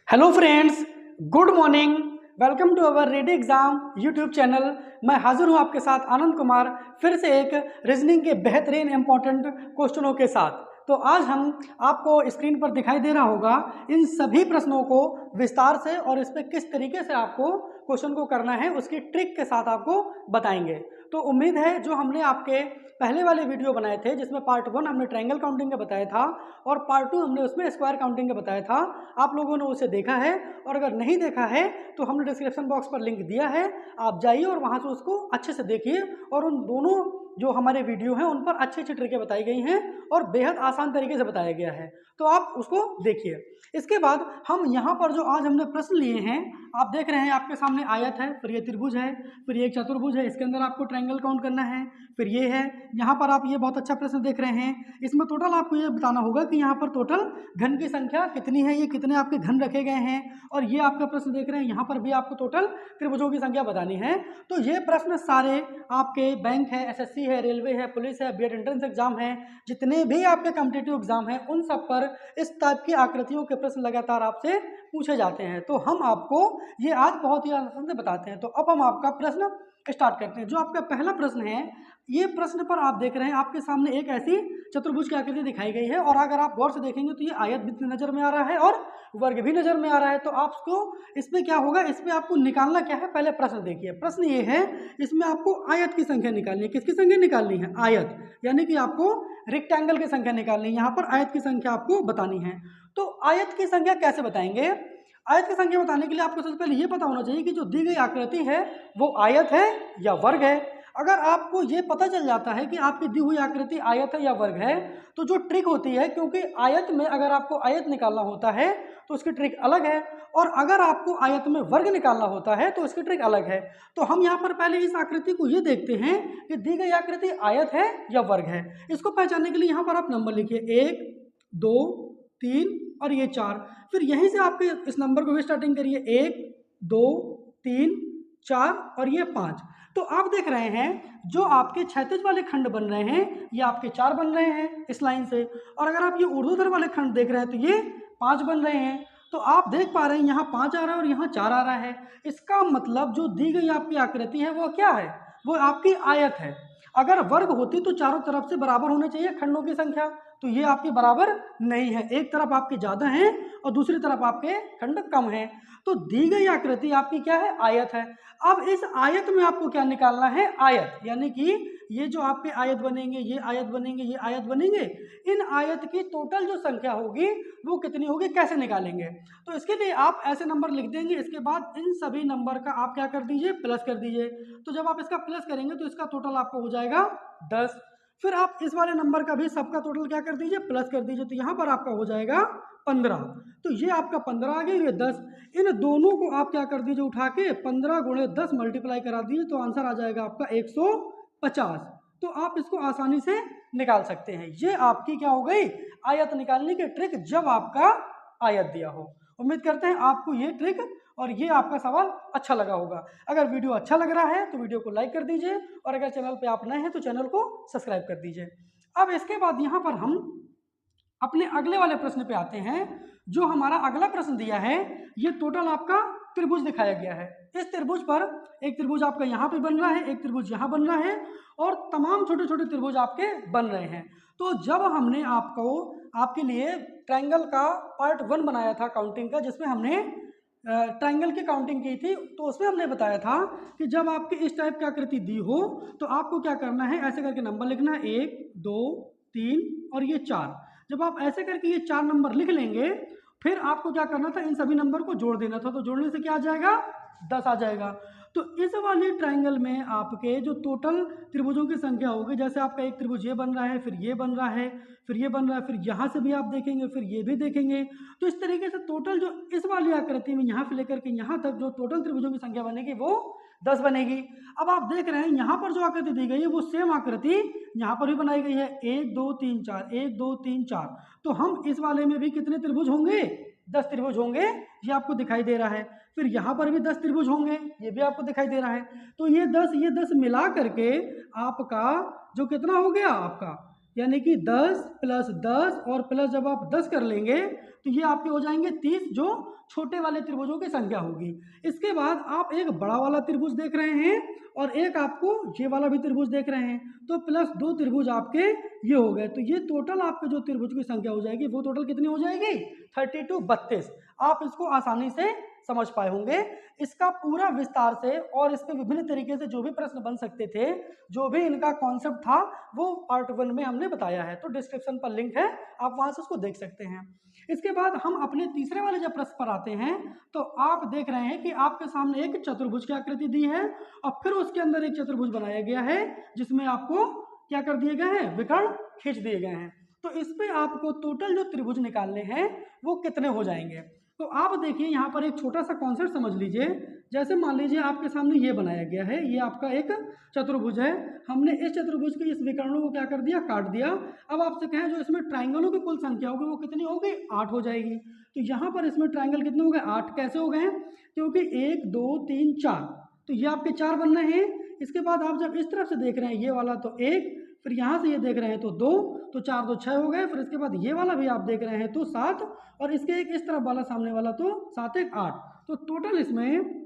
Hello friends, good morning. Welcome to our ready exam YouTube channel. मैं हाजिर हूं आपके साथ आनंद कुमार, फिर से एक रीजनिंग के बेहतरीन इंपॉर्टेंट क्वेश्चनों के साथ। तो आज हम आपको स्क्रीन पर दिखाई दे रहा होगा इन सभी प्रश्नों को विस्तार से और इस पर किस तरीके से आपको क्वेश्चन को करना है उसकी ट्रिक के साथ आपको बताएंगे। तो उम्मीद है जो हमने आपके पहले वाले वीडियो बनाए थे जिसमें पार्ट 1 हमने ट्रायंगल काउंटिंग का बताया था और पार्ट 2 हमने उसमें स्क्वायर काउंटिंग का बताया था, आप लोगों ने उसे देखा है। और अगर नहीं देखा है तो हमने डिस्क्रिप्शन बॉक्स पर लिंक दिया है, आप जाइए और वहां से उसको अच्छे से देखिए। और उन दोनों जो हमारे वीडियो हैं उन पर अच्छी अच्छी ट्रिकें बताई गई हैं और बेहद आसान तरीके से बताया गया है, तो आप उसको देखिए। इसके बाद हम यहाँ पर जो आज हमने प्रश्न लिए हैं, आप देख रहे हैं आपके सामने आयत है, फिर ये त्रिभुज है, फिर ये एक चतुर्भुज है, इसके अंदर आपको ट्रायंगल काउंट करना है, फिर ये है। यहाँ पर आप ये बहुत अच्छा प्रश्न देख रहे हैं, इसमें टोटल आपको ये बताना होगा कि यहाँ पर टोटल घन की संख्या कितनी है, ये कितने आपके घन रखे गए हैं। और ये आपका प्रश्न देख रहे हैं, यहाँ पर भी आपको टोटल त्रिभुजों की संख्या बतानी है। तो ये प्रश्न सारे आपके बैंक है, एसएससी है, रेलवे है, पुलिस है, बीएड एंट्रेंस एग्जाम है, जितने भी आपके कॉम्पिटिटिव एग्जाम हैं उन सब पर इस टाइप की आकृतियों के प्रश्न लगातार आपसे पूछे जाते हैं। तो हम आपको ये आज बहुत ही आसान से बताते हैं। तो अब हम आपका प्रश्न स्टार्ट करते हैं। जो आपका पहला प्रश्न है, ये प्रश्न पर आप देख रहे हैं आपके सामने एक ऐसी चतुर्भुज की आकृति दिखाई गई है और अगर आप गौर से देखेंगे तो ये आयत भी नजर में आ रहा है और वर्ग भी नजर में आ रहा है। तो आपको इसमें क्या होगा, इसमें आपको निकालना क्या है, पहले प्रश्न देखिए। प्रश्न ये है, इसमें आपको आयत की संख्या निकालनी है। किसकी संख्या निकालनी है? आयत, यानी कि आपको रेक्टेंगल की संख्या निकालनी है। यहाँ पर आयत की संख्या आपको बतानी है। तो आयत की संख्या कैसे बताएंगे? आयत की संख्या बताने के लिए आपको सबसे पहले ये पता होना चाहिए कि जो दी गई आकृति है वो आयत है या वर्ग है। अगर आपको ये पता चल जाता है कि आपकी दी हुई आकृति आयत है या वर्ग है, तो जो ट्रिक होती है, क्योंकि आयत में अगर आपको आयत निकालना होता है तो उसकी ट्रिक अलग है, और अगर आपको आयत में वर्ग निकालना होता है तो उसकी ट्रिक अलग है। तो हम यहाँ पर पहले इस आकृति को ये देखते हैं कि दी गई आकृति आयत है या वर्ग है। इसको पहचानने के लिए यहाँ पर आप नंबर लिखिए, 1 2 3 और ये 4। फिर यहीं से आपके इस नंबर को भी स्टार्टिंग करिए, 1 2 3 4 और ये 5। तो आप देख रहे हैं जो आपके क्षैतिज वाले खंड बन रहे हैं ये आपके 4 बन रहे हैं इस लाइन से, और अगर आप ये ऊर्ध्वाधर वाले खंड देख रहे हैं तो ये 5 बन रहे हैं। तो आप देख पा रहे हैं यहाँ 5 आ रहा है और यहाँ 4 आ रहा है। इसका मतलब जो दी गई आपकी आकृति है वो क्या है? वो आपकी आयत है। अगर वर्ग होती तो चारों तरफ से बराबर होने चाहिए खंडों की संख्या, तो ये आपके बराबर नहीं है, एक तरफ आपके ज्यादा हैं और दूसरी तरफ आपके खंड कम हैं। तो दी गई आकृति आपकी क्या है? आयत है। अब इस आयत में आपको क्या निकालना है? आयत, यानी कि ये जो आपके आयत बनेंगे, ये आयत बनेंगे, ये आयत बनेंगे, इन आयत की टोटल जो संख्या होगी वो कितनी होगी, कैसे निकालेंगे? तो इसके लिए आप ऐसे नंबर लिख देंगे, इसके बाद इन सभी नंबर का आप क्या कर दीजिए, प्लस कर दीजिए। तो जब आप इसका प्लस करेंगे तो इसका टोटल आपको हो जाएगा 10। फिर आप इस वाले नंबर का भी सबका टोटल क्या कर दीजिए, प्लस कर दीजिए। तो यहाँ पर आपका हो जाएगा 15। तो ये आपका 15 आ गया, ये 10। इन दोनों को आप क्या कर दीजिए, उठा के 15 गुणे 10 मल्टीप्लाई करा दीजिए, तो आंसर आ जाएगा आपका 150। तो आप इसको आसानी से निकाल सकते हैं। ये आपकी क्या हो गई, आयत निकालने की ट्रिक, जब आपका आयत दिया हो। उम्मीद करते हैं आपको ये ट्रिक और ये आपका सवाल अच्छा लगा होगा। अगर वीडियो अच्छा लग रहा है तो वीडियो को लाइक कर दीजिए, और अगर चैनल पे आप नए हैं तो चैनल को सब्सक्राइब कर दीजिए। अब इसके बाद यहाँ पर हम अपने अगले वाले प्रश्न पे आते हैं। जो हमारा अगला प्रश्न दिया है, ये टोटल आपका त्रिभुज दिखाया गया है। इस त्रिभुज पर एक त्रिभुज आपका यहाँ पे बन रहा है, एक त्रिभुज यहाँ बन रहा है, और तमाम छोटे छोटे त्रिभुज आपके बन रहे हैं। तो जब हमने आपको आपके लिए ट्रायंगल का पार्ट 1 बनाया था काउंटिंग का, जिसमें हमने ट्रायंगल की काउंटिंग की थी, तो उसमें हमने बताया था कि जब आपकी इस टाइप की आकृति दी हो तो आपको क्या करना है, ऐसे करके नंबर लिखना है, 1 2 3 और ये 4। जब आप ऐसे करके ये 4 नंबर लिख लेंगे, फिर आपको क्या करना था, इन सभी नंबर को जोड़ देना था। तो जोड़ने से क्या आ जाएगा, 10 आ जाएगा। तो इस वाले ट्रायंगल में आपके जो टोटल त्रिभुजों की संख्या होगी, जैसे आपका एक त्रिभुज ये बन रहा है, फिर ये बन रहा है, फिर ये बन रहा है, फिर यहाँ से भी आप देखेंगे, फिर ये भी देखेंगे। तो इस तरीके से टोटल जो इस वाली आकृति में यहाँ से लेकर के यहाँ तक जो टोटल त्रिभुजों की संख्या बनेगी वो 10 बनेगी। अब आप देख रहे हैं यहाँ पर जो आकृति दी गई है वो सेम आकृति यहाँ पर भी बनाई गई है, 1 2 3 4, 1 2 3 4। तो हम इस वाले में भी कितने त्रिभुज होंगे, 10 त्रिभुज होंगे, ये आपको दिखाई दे रहा है। फिर यहाँ पर भी 10 त्रिभुज होंगे, ये भी आपको दिखाई दे रहा है। तो ये 10 मिला करके आपका जो कितना हो गया, आपका यानी कि 10 प्लस 10 और प्लस जब आप 10 कर लेंगे तो ये आपके हो जाएंगे 30, जो छोटे वाले त्रिभुजों की संख्या होगी। इसके बाद आप एक बड़ा वाला त्रिभुज देख रहे हैं और एक आपको ये वाला भी त्रिभुज देख रहे हैं, तो प्लस 2 त्रिभुज आपके ये हो गए। तो ये टोटल आपके जो त्रिभुज की संख्या हो जाएगी वो टोटल कितनी हो जाएगी? 32, 32। आप इसको आसानी से समझ पाए होंगे। इसका पूरा विस्तार से और इसके विभिन्न तरीके से जो भी प्रश्न बन सकते थे, जो भी इनका कॉन्सेप्ट था, वो पार्ट 1 में हमने बताया है, तो डिस्क्रिप्शन पर लिंक है, आप वहां से उसको देख सकते हैं। इसके बाद हम अपने तीसरे वाले जब प्रश्न पर आते हैं तो आप देख रहे हैं कि आपके सामने एक चतुर्भुज की आकृति दी है और फिर उसके अंदर एक चतुर्भुज बनाया गया है जिसमें आपको क्या कर दिए गए हैं? विकर्ण खींच दिए गए हैं। तो इस पे आपको टोटल जो त्रिभुज निकालने हैं वो कितने हो जाएंगे? तो आप देखिए यहाँ पर एक छोटा सा कॉन्सेप्ट समझ लीजिए। जैसे मान लीजिए आपके सामने ये बनाया गया है, ये आपका एक चतुर्भुज है। हमने इस चतुर्भुज के इस विकर्णों को क्या कर दिया? काट दिया। अब आपसे कहें जो इसमें ट्राइंगलों की कुल संख्या होगी वो कितनी होगी? 8 हो जाएगी। तो यहाँ पर इसमें ट्राइंगल कितने हो गए? 8। कैसे हो गए? क्योंकि 1 2 3 4, तो ये आपके 4 बन रहे हैं। इसके बाद आप जब इस तरफ से देख रहे हैं ये वाला तो 1, फिर यहाँ से ये देख रहे हैं तो 2, तो 4 2 6 हो गए। फिर इसके बाद ये वाला भी आप देख रहे हैं तो 7, और इसके एक इस तरफ वाला सामने वाला तो 7 1 8। तो टोटल इसमें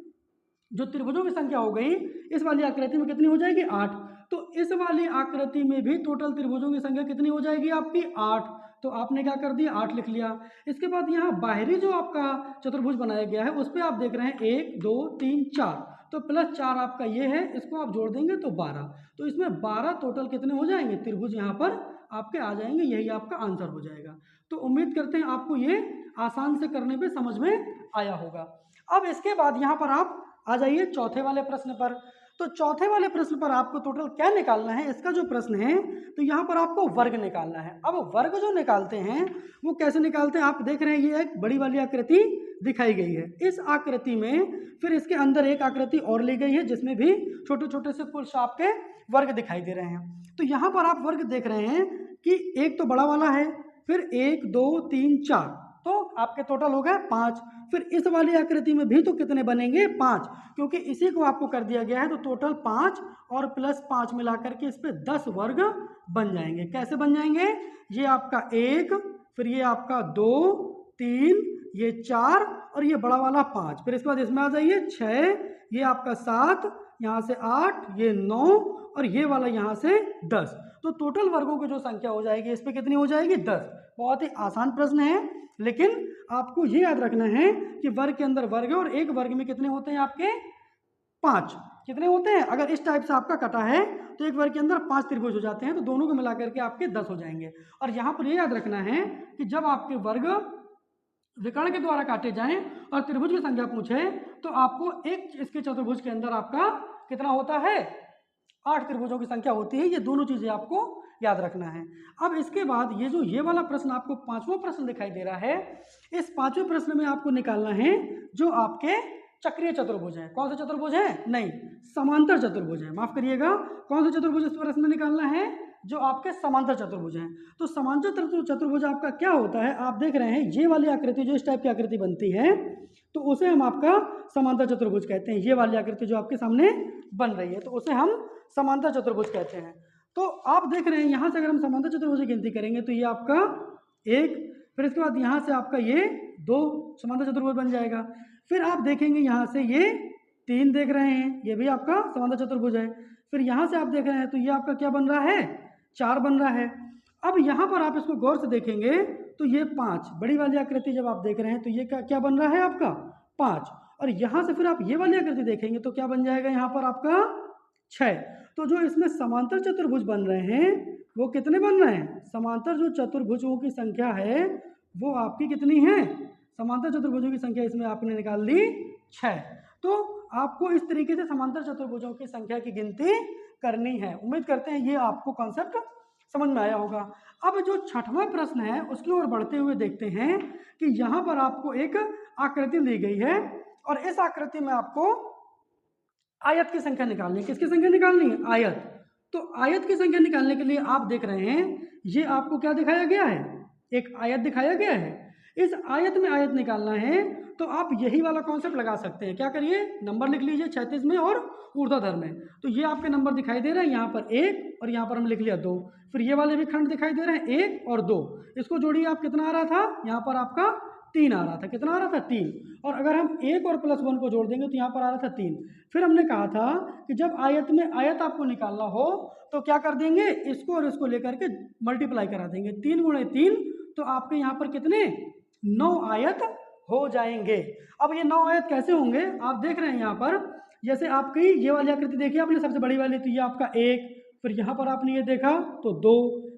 जो त्रिभुजों की संख्या हो गई इस वाली आकृति में कितनी हो जाएगी? 8। तो इस वाली आकृति में भी टोटल त्रिभुजों की संख्या कितनी हो जाएगी आपकी? 8। तो आपने क्या कर दिया? 8 लिख लिया। इसके बाद यहाँ बाहरी जो आपका चतुर्भुज बनाया गया है उस पर आप देख रहे हैं 1 2 3 4, तो प्लस 4 आपका ये है, इसको आप जोड़ देंगे तो 12। तो इसमें 12 टोटल कितने हो जाएंगे? त्रिभुज यहाँ पर आपके आ जाएंगे। यही आपका आंसर हो जाएगा। तो उम्मीद करते हैं आपको ये आसान से करने पे समझ में आया होगा। अब इसके बाद यहाँ पर आप आ जाइए चौथे वाले प्रश्न पर। तो चौथे वाले प्रश्न पर आपको टोटल क्या निकालना है? इसका जो प्रश्न है तो यहाँ पर आपको वर्ग निकालना है। अब वर्ग जो निकालते हैं वो कैसे निकालते हैं? आप देख रहे हैं ये एक बड़ी वाली आकृति दिखाई गई है। इस आकृति में फिर इसके अंदर एक आकृति और ली गई है जिसमें भी छोटे छोटे से कुल शाप के वर्ग दिखाई दे रहे हैं। तो यहाँ पर आप वर्ग देख रहे हैं कि एक तो बड़ा वाला है, फिर 1 2 3 4, तो आपके टोटल हो गए 5। फिर इस वाली आकृति में भी तो कितने बनेंगे? 5, क्योंकि इसी को आपको कर दिया गया है। तो टोटल 5 और प्लस 5 मिलाकर के इस पे 10 वर्ग बन जाएंगे। कैसे बन जाएंगे? ये आपका 1, फिर ये आपका 2 3, ये 4 और ये बड़ा वाला 5। फिर इसके बाद इसमें आ जाइए 6, ये आपका 7, यहाँ से 8, ये 9 और ये वाला यहाँ से 10। तो टोटल वर्गों की जो संख्या हो जाएगी इस पे कितनी हो जाएगी? 10। बहुत ही आसान प्रश्न है, लेकिन आपको ये याद रखना है कि वर्ग के अंदर वर्ग है और एक वर्ग में कितने होते हैं आपके? 5। कितने होते हैं? अगर इस टाइप से आपका कटा है तो एक वर्ग के अंदर 5 त्रिभुज हो जाते हैं, तो दोनों को मिलाकर के आपके 10 हो जाएंगे। और यहाँ पर ये याद रखना है कि जब आपके वर्ग विकर्ण के द्वारा काटे जाएं और त्रिभुज की संख्या पूछे तो आपको एक इसके चतुर्भुज के अंदर आपका कितना होता है? 8 त्रिभुजों की संख्या होती है। ये दोनों चीजें आपको याद रखना है। अब इसके बाद ये जो ये वाला प्रश्न आपको 5वां प्रश्न दिखाई दे रहा है, इस 5वें प्रश्न में आपको निकालना है जो आपके चक्रीय चतुर्भुज है। कौन सा चतुर्भुज है? नहीं, समांतर चतुर्भुज है। माफ करिएगा, कौन सा चतुर्भुज इस प्रश्न में निकालना है? जो आपके समांतर चतुर्भुज हैं। तो समांतर चतुर्भुज आपका क्या होता है? आप देख रहे हैं ये वाली आकृति जो इस टाइप की आकृति बनती है तो उसे हम आपका समांतर चतुर्भुज कहते हैं। ये वाली आकृति जो आपके सामने बन रही है तो उसे हम समांतर चतुर्भुज कहते हैं। तो आप देख रहे हैं यहाँ से अगर हम समांतर चतुर्भुज की गिनती करेंगे तो ये आपका 1, फिर इसके बाद यहाँ से आपका ये 2 समांतर चतुर्भुज बन जाएगा। फिर आप देखेंगे यहाँ से ये 3 देख रहे हैं, ये भी आपका समांतर चतुर्भुज है। फिर यहाँ से आप देख रहे हैं तो ये आपका क्या बन रहा है? 4 बन रहा है। अब यहाँ पर आप इसको गौर से देखेंगे तो ये 5, बड़ी वाली आकृति जब आप देख रहे हैं तो ये क्या बन रहा है आपका? 5। और यहाँ से फिर आप ये वाली आकृति देखेंगे तो क्या बन जाएगा यहाँ पर आपका? 6। तो जो इसमें समांतर चतुर्भुज बन रहे हैं वो कितने बन रहे हैं? समांतर जो चतुर्भुजों की संख्या है वो आपकी कितनी है? समांतर चतुर्भुजों की संख्या इसमें आपने निकाल ली 6। तो आपको इस तरीके से समांतर चतुर्भुजों की संख्या की गिनती करनी है। उम्मीद करते हैं ये आपको कॉन्सेप्ट समझ में आया होगा। अब जो 6वां प्रश्न है उसकी ओर बढ़ते हुए देखते हैं कि यहाँ पर आपको एक आकृति दी गई है और इस आकृति में आपको आयत की संख्या निकालनी है। किसकी संख्या निकालनी है? आयत। तो आयत की संख्या निकालने के लिए आप देख रहे हैं ये आपको क्या दिखाया गया है? एक आयत दिखाया गया है। इस आयत में आयत निकालना है तो आप यही वाला कॉन्सेप्ट लगा सकते हैं। क्या करिए, नंबर लिख लीजिए 36 में और ऊर्ध्वाधर में। तो ये आपके नंबर दिखाई दे रहे हैं, यहाँ पर 1 और यहाँ पर हम लिख लिया 2। फिर ये वाले भी खंड दिखाई दे रहे हैं 1 और 2। इसको जोड़िए, आप कितना आ रहा था, यहाँ पर आपका 3 आ रहा था। कितना आ रहा था, 3। और अगर हम 1 और +1 को जोड़ देंगे तो यहाँ पर आ रहा था 3। फिर हमने कहा था कि जब आयत में आयत आपको निकालना हो तो क्या कर देंगे, इसको और इसको लेकर के मल्टीप्लाई करा देंगे। 3 गुणे 3, तो आपके यहाँ पर कितने, 9 आयत हो जाएंगे। अब ये 9 आयत कैसे होंगे, आप देख रहे हैं यहाँ पर, जैसे आपकी ये वाली आकृति देखी आपने सबसे बड़ी वाली, तो ये आपका 1, फिर यहाँ पर आपने ये देखा तो 2,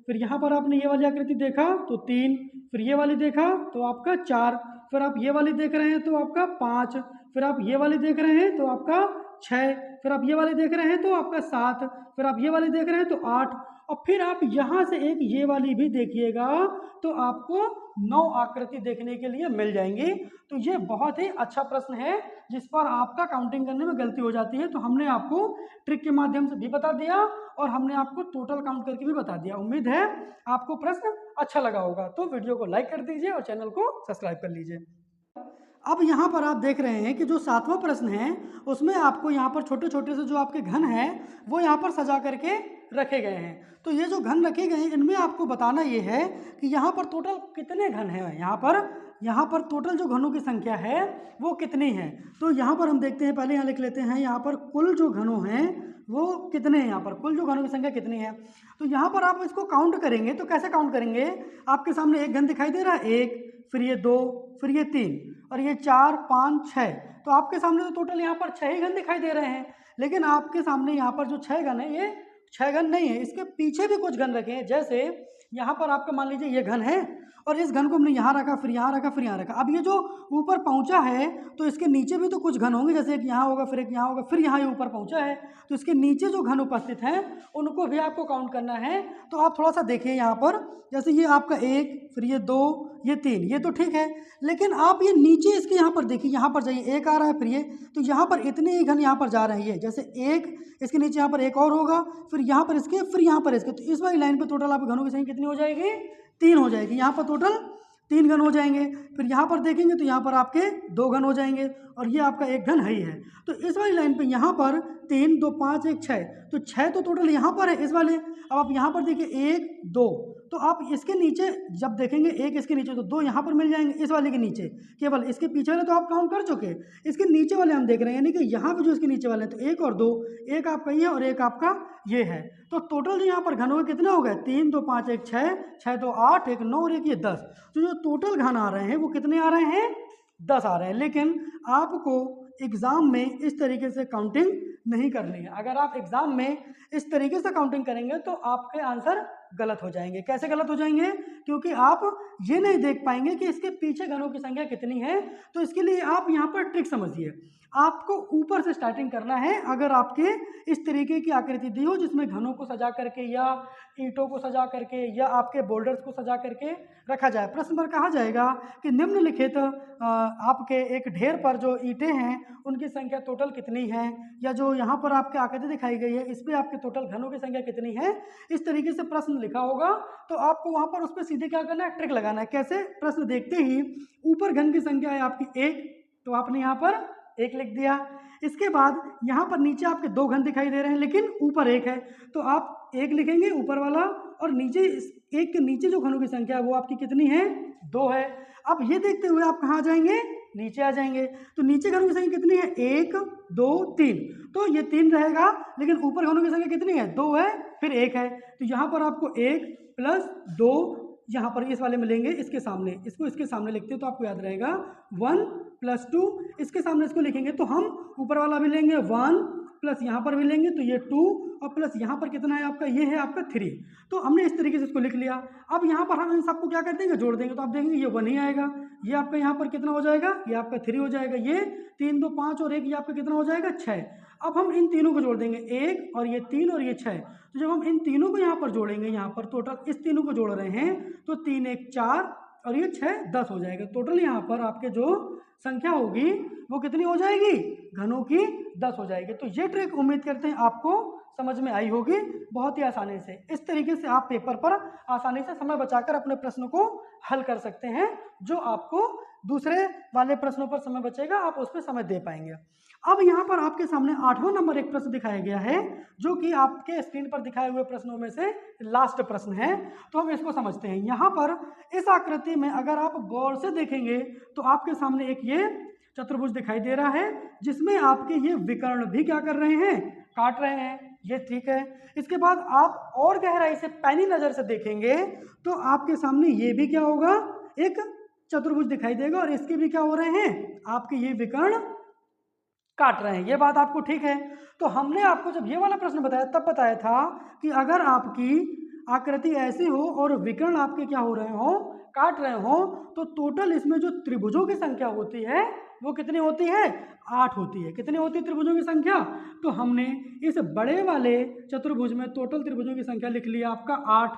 फिर यहाँ पर आपने ये वाली आकृति देखा तो 3, फिर ये वाली देखा तो आपका 4, फिर आप ये वाली देख रहे हैं तो आपका 5, फिर आप ये वाली देख रहे हैं तो आपका 6, फिर आप ये वाली देख रहे हैं तो आपका 7, फिर आप ये वाली देख रहे हैं तो 8, और फिर आप यहाँ से एक ये वाली भी देखिएगा तो आपको 9 आकृति देखने के लिए मिल जाएंगी। तो ये बहुत ही अच्छा प्रश्न है जिस पर आपका काउंटिंग करने में गलती हो जाती है। तो हमने आपको ट्रिक के माध्यम से भी बता दिया और हमने आपको टोटल काउंट करके भी बता दिया। उम्मीद है आपको प्रश्न अच्छा लगा होगा। तो वीडियो को लाइक कर दीजिए और चैनल को सब्सक्राइब कर लीजिए। अब यहाँ पर आप देख रहे हैं कि जो 7वां प्रश्न है उसमें आपको यहाँ पर छोटे छोटे से जो आपके घन हैं वो यहाँ पर सजा करके रखे गए हैं। तो ये जो घन रखे गए हैं इनमें आपको बताना ये है कि यहाँ पर टोटल कितने घन हैं, यहाँ पर टोटल जो घनों की संख्या है वो कितनी है। तो यहाँ पर हम देखते हैं, पहले यहाँ लिख लेते हैं यहाँ पर कुल जो घनों हैं वो कितने हैं, यहाँ पर कुल जो घनों की संख्या कितनी है। तो यहाँ पर आप इसको काउंट करेंगे तो कैसे काउंट करेंगे, आपके सामने एक घन दिखाई दे रहा है 1, फिर ये 2, फिर ये 3 और ये 4, 5, 6। तो आपके सामने तो टोटल यहाँ पर 6 ही घन दिखाई दे रहे हैं, लेकिन आपके सामने यहाँ पर जो 6 घन है ये 6 घन नहीं है, इसके पीछे भी कुछ घन रखे हैं। जैसे यहाँ पर आपका मान लीजिए ये घन है और इस घन को हमने यहाँ रखा, फिर यहाँ रखा, फिर यहाँ रखा। अब ये जो ऊपर पहुँचा है तो इसके नीचे भी तो कुछ घन होंगे, जैसे एक यहाँ होगा, फिर एक यहाँ होगा, फिर यहाँ ये ऊपर पहुँचा है तो इसके नीचे जो घन उपस्थित हैं उनको भी आपको काउंट करना है। तो आप थोड़ा सा देखिए यहाँ पर, जैसे ये आपका 1, फिर ये 2, ये 3, ये तो ठीक है, लेकिन आप ये नीचे इसके यहाँ पर देखिए, यहाँ पर जाइए, 1 आ रहा है, फिर ये, तो यहाँ पर इतने ही घन यहाँ पर जा रहे हैं। ये जैसे 1, इसके नीचे यहाँ पर एक और होगा, फिर यहाँ पर इसके, फिर यहाँ पर इसके। तो इस वाली लाइन पे टोटल आपके घनों की संख्या कितनी हो जाएगी, 3 हो जाएगी। यहाँ पर टोटल 3 घन हो जाएंगे। फिर यहाँ पर देखेंगे तो यहाँ पर आपके 2 घन हो जाएंगे और ये आपका एक घन है ही है। तो इस वाली लाइन पे यहाँ पर 3, 2, 5, 1, 6, तो 6 तो टोटल यहाँ पर है इस वाले। अब आप यहाँ पर देखिए 1, 2, तो आप इसके नीचे जब देखेंगे 1 इसके नीचे तो 2 यहाँ पर मिल जाएंगे इस वाले के नीचे। केवल इसके पीछे वाले तो आप काउंट कर चुके, इसके नीचे वाले हम देख रहे हैं, यानी कि यहाँ पे जो इसके नीचे वाले हैं तो 1 और 2, एक आपका ये और एक आपका ये है। तो टोटल जो यहाँ पर घन हो गए कितने हो गए, 3, 2, 5, 1, 6, 6, 2, 8, 1, 9 और एक ये 10। तो जो टोटल घन आ रहे हैं वो कितने आ रहे हैं, 10 आ रहे हैं। लेकिन आपको एग्ज़ाम में इस तरीके से काउंटिंग नहीं करनी है। अगर आप एग्ज़ाम में इस तरीके से काउंटिंग करेंगे तो आपके आंसर गलत हो जाएंगे। कैसे गलत हो जाएंगे, क्योंकि आप ये नहीं देख पाएंगे कि इसके पीछे घनों की संख्या कितनी है। तो इसके लिए आप यहाँ पर ट्रिक समझिए, आपको ऊपर से स्टार्टिंग करना है। अगर आपके इस तरीके की आकृति दी हो जिसमें घनों को सजा करके या ईंटों को सजा करके या आपके बोल्डर्स को सजा करके रखा जाए, प्रश्न पर कहा जाएगा कि निम्नलिखित आपके एक ढेर पर जो ईंटें हैं उनकी संख्या टोटल कितनी है, या जो यहाँ पर आपके आकृति दिखाई गई है इस पर आपके टोटल घनों की संख्या कितनी है। इस तरीके से प्रश्न लिखा होगा तो आपको वहाँ पर उस पर सीधे क्या करना है, ट्रिक लगाना है। कैसे, प्रश्न देखते ही ऊपर घन की संख्या है आपकी 1, तो आपने यहाँ पर 1 लिख दिया। इसके बाद यहाँ पर नीचे आपके 2 घन दिखाई दे रहे हैं लेकिन ऊपर 1 है, तो आप 1 लिखेंगे ऊपर वाला, और नीचे 1 के नीचे जो घनों की संख्या है वो आपकी कितनी है, 2 है। अब ये देखते हुए आप कहाँ जाएंगे, नीचे आ जाएंगे। तो नीचे घनों की संख्या कितनी है, 1, 2, 3, तो ये 3 रहेगा, लेकिन ऊपर घनों की संख्या कितनी है, 2 है, फिर 1 है। तो यहाँ पर आपको 1 + 2 यहाँ पर इस वाले मिलेंगे, इसके सामने, इसको इसके सामने लिखते हैं तो आपको याद रहेगा 1 + 2, इसके सामने इसको लिखेंगे तो हम ऊपर वाला भी लेंगे 1 प्लस यहाँ पर भी लेंगे तो ये 2 और प्लस यहाँ पर कितना है आपका, ये है आपका 3। तो हमने इस तरीके से इसको लिख लिया। अब यहाँ पर हम इन सबको क्या कर देंगे, जोड़ देंगे, तो आप देखेंगे ये 1 ही आएगा, ये आपका यहाँ पर कितना हो जाएगा, ये आपका 3 हो जाएगा, ये 3, 2, 5 और 1, ये आपका कितना हो जाएगा, 6। अब हम इन तीनों को जोड़ देंगे, 1 और ये 3 और ये 6। तो जब हम इन तीनों को यहाँ पर जोड़ेंगे, यहाँ पर टोटल इस तीनों को जोड़ रहे हैं तो 3, 1, 4 और ये 6, 10 हो जाएगा। टोटल यहाँ पर आपके जो संख्या होगी वो कितनी हो जाएगी, घनों की 10 हो जाएगी। तो ये ट्रिक उम्मीद करते हैं आपको समझ में आई होगी बहुत ही आसानी से। इस तरीके से आप पेपर पर आसानी से समय बचाकर अपने प्रश्न को हल कर सकते हैं। जो आपको दूसरे वाले प्रश्नों पर समय बचेगा आप उस पर समय दे पाएंगे। अब यहाँ पर आपके सामने 8वां नंबर एक प्रश्न दिखाया गया है, जो कि आपके स्क्रीन पर दिखाए हुए प्रश्नों में से लास्ट प्रश्न है। तो हम इसको समझते हैं। यहाँ पर इस आकृति में अगर आप गौर से देखेंगे तो आपके सामने एक ये चतुर्भुज दिखाई दे रहा है, जिसमें आपके ये विकर्ण भी क्या कर रहे हैं, काट रहे हैं। ये ठीक है। इसके बाद आप और गहराई से पैनी नजर से देखेंगे तो आपके सामने ये भी क्या होगा, एक चतुर्भुज दिखाई देगा और इसके भी क्या हो रहे हैं, आपके ये विकर्ण काट रहे हैं। ये बात आपको ठीक है। तो हमने आपको जब ये वाला प्रश्न बताया तब बताया था कि अगर आपकी आकृति ऐसी हो और विकर्ण आपके क्या हो रहे हो, काट रहे हो, तो टोटल इसमें जो त्रिभुजों की संख्या होती है वो कितनी होती है, 8 होती है। कितनी होती है त्रिभुजों की संख्या, तो हमने इस बड़े वाले चतुर्भुज में टोटल त्रिभुजों की संख्या लिख लिया आपका 8।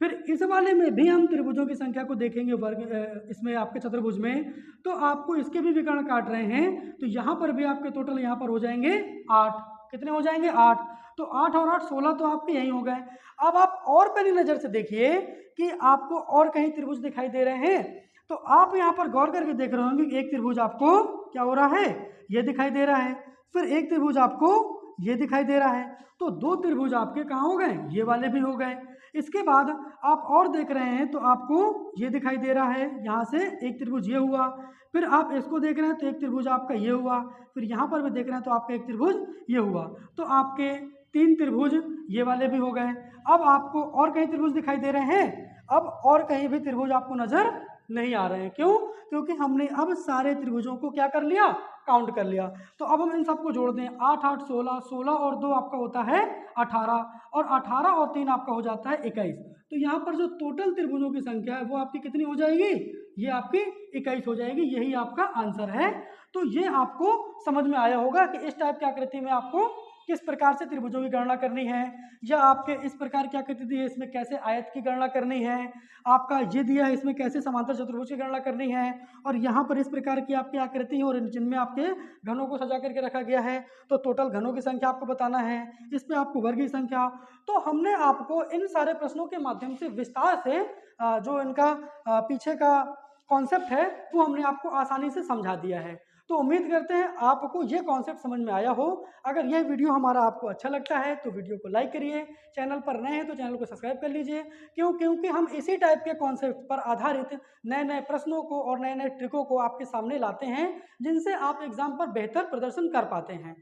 फिर इस वाले में भी हम त्रिभुजों की संख्या को देखेंगे वर्ग इसमें आपके चतुर्भुज में, तो आपको इसके भी विकर्ण काट रहे हैं, तो यहाँ पर भी आपके टोटल यहाँ पर हो जाएंगे 8। कितने हो जाएंगे, 8। तो 8 और 8 16 तो आपके यही हो गए। अब आप और पहली नजर से देखिए कि आपको और कहीं त्रिभुज दिखाई दे रहे हैं, तो आप यहाँ पर गौर करके देख रहे होंगे कि एक त्रिभुज आपको क्या हो रहा है, ये दिखाई दे रहा है। फिर एक त्रिभुज आपको ये दिखाई दे रहा है। तो 2 त्रिभुज आपके कहाँ हो गए, ये वाले भी हो गए। इसके बाद आप और देख रहे हैं तो आपको ये दिखाई दे रहा है, यहाँ से एक त्रिभुज ये हुआ। फिर आप इसको देख रहे हैं तो एक त्रिभुज आपका ये हुआ। फिर यहाँ पर भी देख रहे हैं तो आपका एक त्रिभुज ये हुआ। तो आपके 3 त्रिभुज ये वाले भी हो गए। अब आपको और कहीं त्रिभुज दिखाई दे रहे हैं, अब और कहीं भी त्रिभुज आपको नजर नहीं आ रहे हैं। क्यों, क्योंकि हमने अब सारे त्रिभुजों को क्या कर लिया, काउंट कर लिया। तो अब हम इन सबको जोड़ दें, 8 8 16, 16 और 2 आपका होता है 18, और 18 और 3 आपका हो जाता है 21। तो यहाँ पर जो टोटल त्रिभुजों की संख्या है वो आपकी कितनी हो जाएगी, ये आपकी 21 हो जाएगी। यही आपका आंसर है। तो ये आपको समझ में आया होगा कि इस टाइप की आकृति में आपको किस प्रकार से त्रिभुजों की गणना करनी है, या आपके इस प्रकार की आकृति दी है इसमें कैसे आयत की गणना करनी है, आपका ये दिया है इसमें कैसे समांतर चतुर्भुज की गणना करनी है, और यहाँ पर इस प्रकार की आपकी आकृति है और जिनमें आपके घनों को सजा करके रखा गया है, तो टोटल घनों की संख्या आपको बताना है, इस पर आपको वर्ग की संख्या। तो हमने आपको इन सारे प्रश्नों के माध्यम से विस्तार से जो इनका पीछे का कॉन्सेप्ट है वो हमने आपको आसानी से समझा दिया है। तो उम्मीद करते हैं आपको ये कॉन्सेप्ट समझ में आया हो। अगर यह वीडियो हमारा आपको अच्छा लगता है तो वीडियो को लाइक करिए, चैनल पर नए हैं तो चैनल को सब्सक्राइब कर लीजिए। क्योंकि हम इसी टाइप के कॉन्सेप्ट पर आधारित नए नए प्रश्नों को और नए नए ट्रिकों को आपके सामने लाते हैं, जिनसे आप एग्जाम पर बेहतर प्रदर्शन कर पाते हैं।